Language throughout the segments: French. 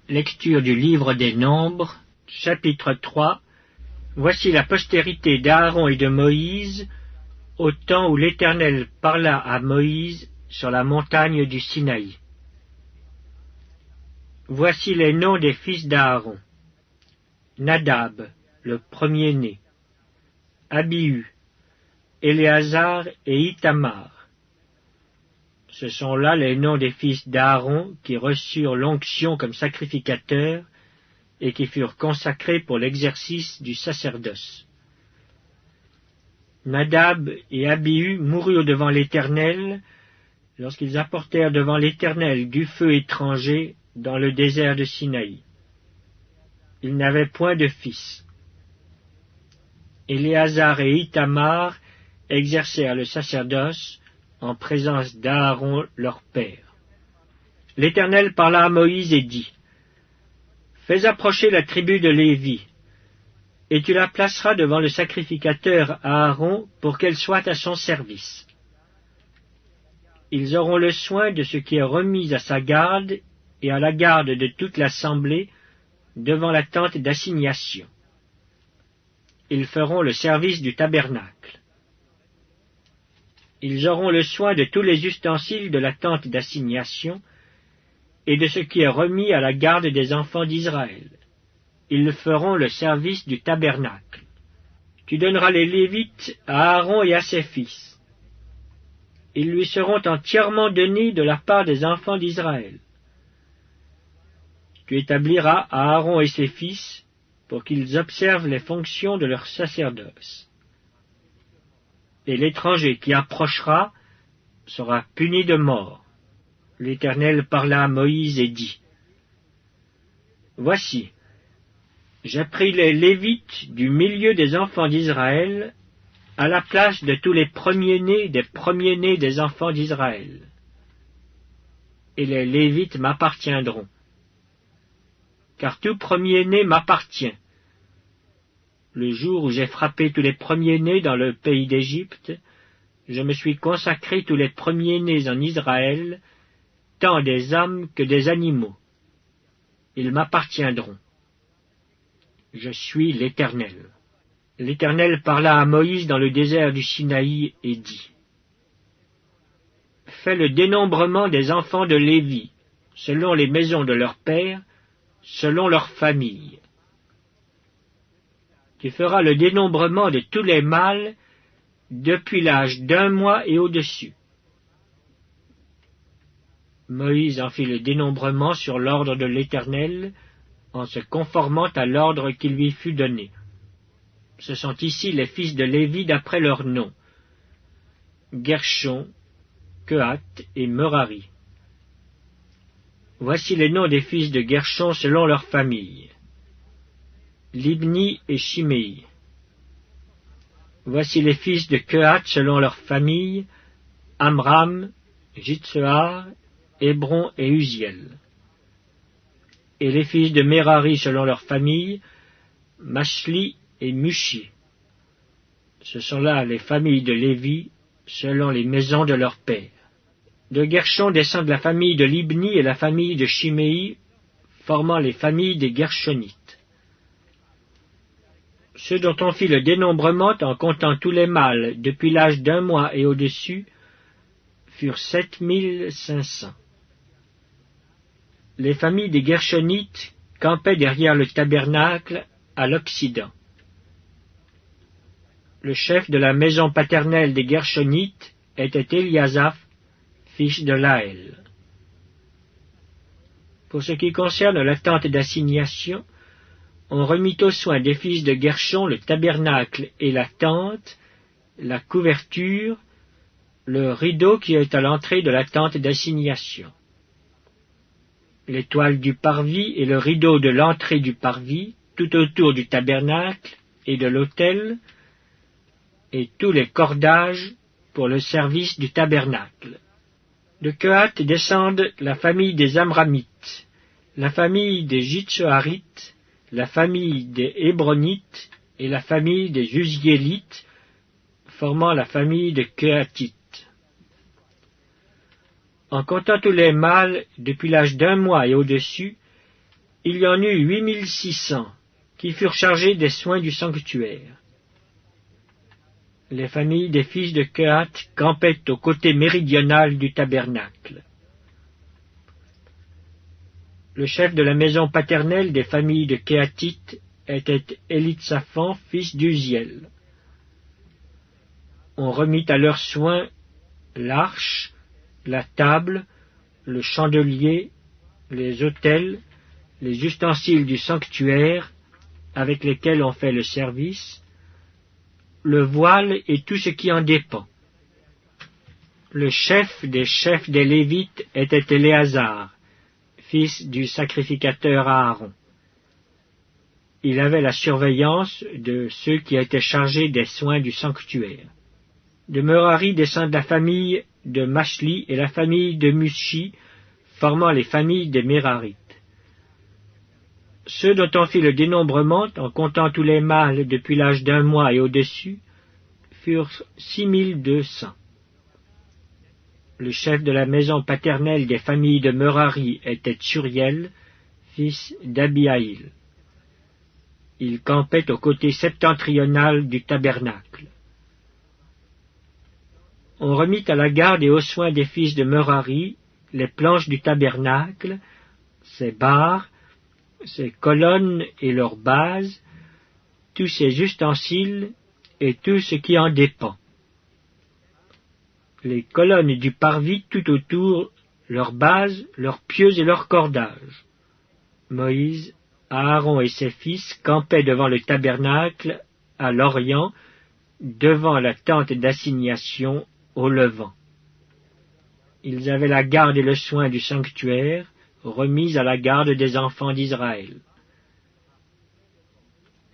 Lecture du livre des Nombres, chapitre 3. Voici la postérité d'Aaron et de Moïse, au temps où l'Éternel parla à Moïse sur la montagne du Sinaï. Voici les noms des fils d'Aaron. Nadab, le premier-né. Abihu, Éléazar et Ithamar. Ce sont là les noms des fils d'Aaron qui reçurent l'onction comme sacrificateurs et qui furent consacrés pour l'exercice du sacerdoce. Nadab et Abihu moururent devant l'Éternel lorsqu'ils apportèrent devant l'Éternel du feu étranger dans le désert de Sinaï. Ils n'avaient point de fils. Éléazar et Ithamar exercèrent le sacerdoce en présence d'Aaron leur père. L'Éternel parla à Moïse et dit : Fais approcher la tribu de Lévi, et tu la placeras devant le sacrificateur Aaron pour qu'elle soit à son service. Ils auront le soin de ce qui est remis à sa garde et à la garde de toute l'assemblée devant la tente d'assignation. Ils feront le service du tabernacle. Ils auront le soin de tous les ustensiles de la tente d'assignation et de ce qui est remis à la garde des enfants d'Israël. Ils feront le service du tabernacle. Tu donneras les Lévites à Aaron et à ses fils. Ils lui seront entièrement donnés de la part des enfants d'Israël. Tu établiras Aaron et ses fils pour qu'ils observent les fonctions de leur sacerdoce. Et l'étranger qui approchera sera puni de mort. L'Éternel parla à Moïse et dit : Voici, j'ai pris les Lévites du milieu des enfants d'Israël à la place de tous les premiers-nés des enfants d'Israël. Et les Lévites m'appartiendront. Car tout premier-né m'appartient. Le jour où j'ai frappé tous les premiers-nés dans le pays d'Égypte, je me suis consacré tous les premiers-nés en Israël, tant des hommes que des animaux. Ils m'appartiendront. Je suis l'Éternel. L'Éternel parla à Moïse dans le désert du Sinaï et dit : Fais le dénombrement des enfants de Lévi, selon les maisons de leurs pères, selon leurs familles. Tu feras le dénombrement de tous les mâles depuis l'âge d'1 mois et au-dessus. Moïse en fit le dénombrement sur l'ordre de l'Éternel, en se conformant à l'ordre qui lui fut donné. Ce sont ici les fils de Lévi d'après leurs noms: Gershon, Kehath et Merari. Voici les noms des fils de Gershon selon leurs familles: Libni et Shimei. Voici les fils de Kehath selon leurs familles: Amram, Jitsehar, Hébron et Uziel. Et les fils de Merari selon leurs familles: Mashli et Mushi. Ce sont là les familles de Lévi selon les maisons de leurs pères. De Gershon descendent la famille de Libni et la famille de Shimei, formant les familles des Gershonites. Ceux dont on fit le dénombrement en comptant tous les mâles depuis l'âge d'1 mois et au-dessus furent 7500. Les familles des Gershonites campaient derrière le tabernacle à l'Occident. Le chef de la maison paternelle des Gershonites était Éliasaph, fils de Laël. Pour ce qui concerne la tente d'assignation, on remit aux soins des fils de Gershon le tabernacle et la tente, la couverture, le rideau qui est à l'entrée de la tente d'assignation, les toiles du parvis et le rideau de l'entrée du parvis, tout autour du tabernacle et de l'autel, et tous les cordages pour le service du tabernacle. De Kehath descendent la famille des Amramites, la famille des Jitseharites, la famille des Hébronites et la famille des Uziélites, formant la famille de Kehathites. En comptant tous les mâles depuis l'âge d'1 mois et au-dessus, Il y en eut 8600 qui furent chargés des soins du sanctuaire. Les familles des fils de Kehath campaient au côté méridional du tabernacle. Le chef de la maison paternelle des familles de Kehathites était Élitsaphan, fils d'Uziel. On remit à leurs soins l'arche, la table, le chandelier, les autels, les ustensiles du sanctuaire avec lesquels on fait le service, le voile et tout ce qui en dépend. Le chef des Lévites était Éléazar, fils du sacrificateur Aaron. Il avait la surveillance de ceux qui étaient chargés des soins du sanctuaire. De Merari descendent la famille de Machli et la famille de Mushi, formant les familles des Mérarites. Ceux dont on fit le dénombrement, en comptant tous les mâles depuis l'âge d'un mois et au-dessus, furent 6200. Le chef de la maison paternelle des familles de Merari était Tsuriel, fils d'Abihaïl. Il campait au côté septentrional du tabernacle. On remit à la garde et aux soins des fils de Merari les planches du tabernacle, ses barres, ses colonnes et leurs bases, tous ses ustensiles et tout ce qui en dépend. Les colonnes du parvis tout autour, leurs bases, leurs pieux et leurs cordages. Moïse, Aaron et ses fils campaient devant le tabernacle à l'orient, devant la tente d'assignation au levant. Ils avaient la garde et le soin du sanctuaire, remis à la garde des enfants d'Israël.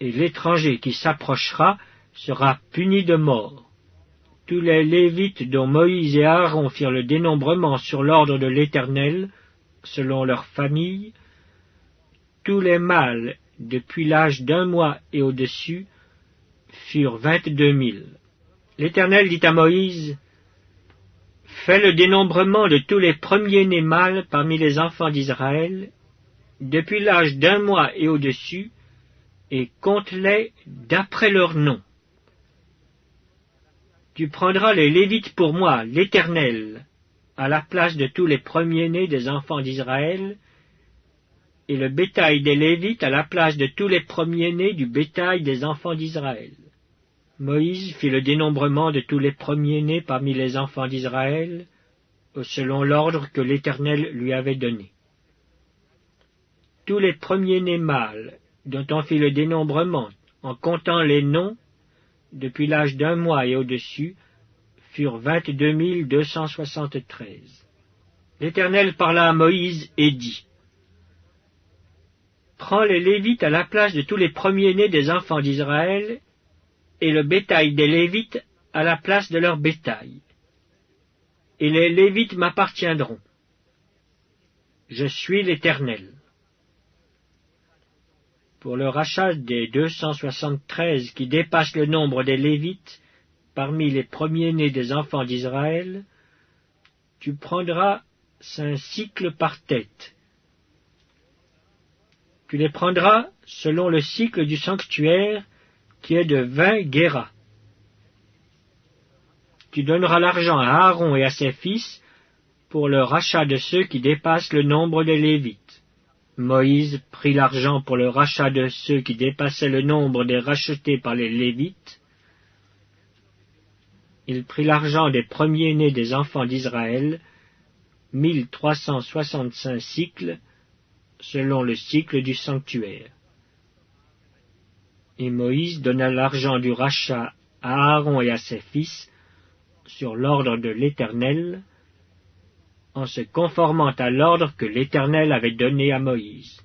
Et l'étranger qui s'approchera sera puni de mort. Tous les Lévites dont Moïse et Aaron firent le dénombrement sur l'ordre de l'Éternel, selon leurs familles, tous les mâles depuis l'âge d'un mois et au-dessus furent 22 000. L'Éternel dit à Moïse, « Fais le dénombrement de tous les premiers-nés mâles parmi les enfants d'Israël, depuis l'âge d'un mois et au-dessus, et compte-les d'après leur nom. Tu prendras les Lévites pour moi, l'Éternel, à la place de tous les premiers-nés des enfants d'Israël, et le bétail des Lévites à la place de tous les premiers-nés du bétail des enfants d'Israël. » Moïse fit le dénombrement de tous les premiers-nés parmi les enfants d'Israël, selon l'ordre que l'Éternel lui avait donné. Tous les premiers-nés mâles, dont on fit le dénombrement, en comptant les noms, depuis l'âge d'un mois et au-dessus, furent 22 273. L'Éternel parla à Moïse et dit, « Prends les Lévites à la place de tous les premiers-nés des enfants d'Israël, et le bétail des Lévites à la place de leur bétail. Et les Lévites m'appartiendront. Je suis l'Éternel. » Pour le rachat des 273 qui dépassent le nombre des Lévites, parmi les premiers-nés des enfants d'Israël, tu prendras 5 cycles par tête. Tu les prendras selon le cycle du sanctuaire, qui est de 20 guéras. Tu donneras l'argent à Aaron et à ses fils pour le rachat de ceux qui dépassent le nombre des Lévites. Moïse prit l'argent pour le rachat de ceux qui dépassaient le nombre des rachetés par les Lévites. Il prit l'argent des premiers-nés des enfants d'Israël, 1365 cycles, selon le cycle du sanctuaire. Et Moïse donna l'argent du rachat à Aaron et à ses fils, sur l'ordre de l'Éternel, en se conformant à l'ordre que l'Éternel avait donné à Moïse.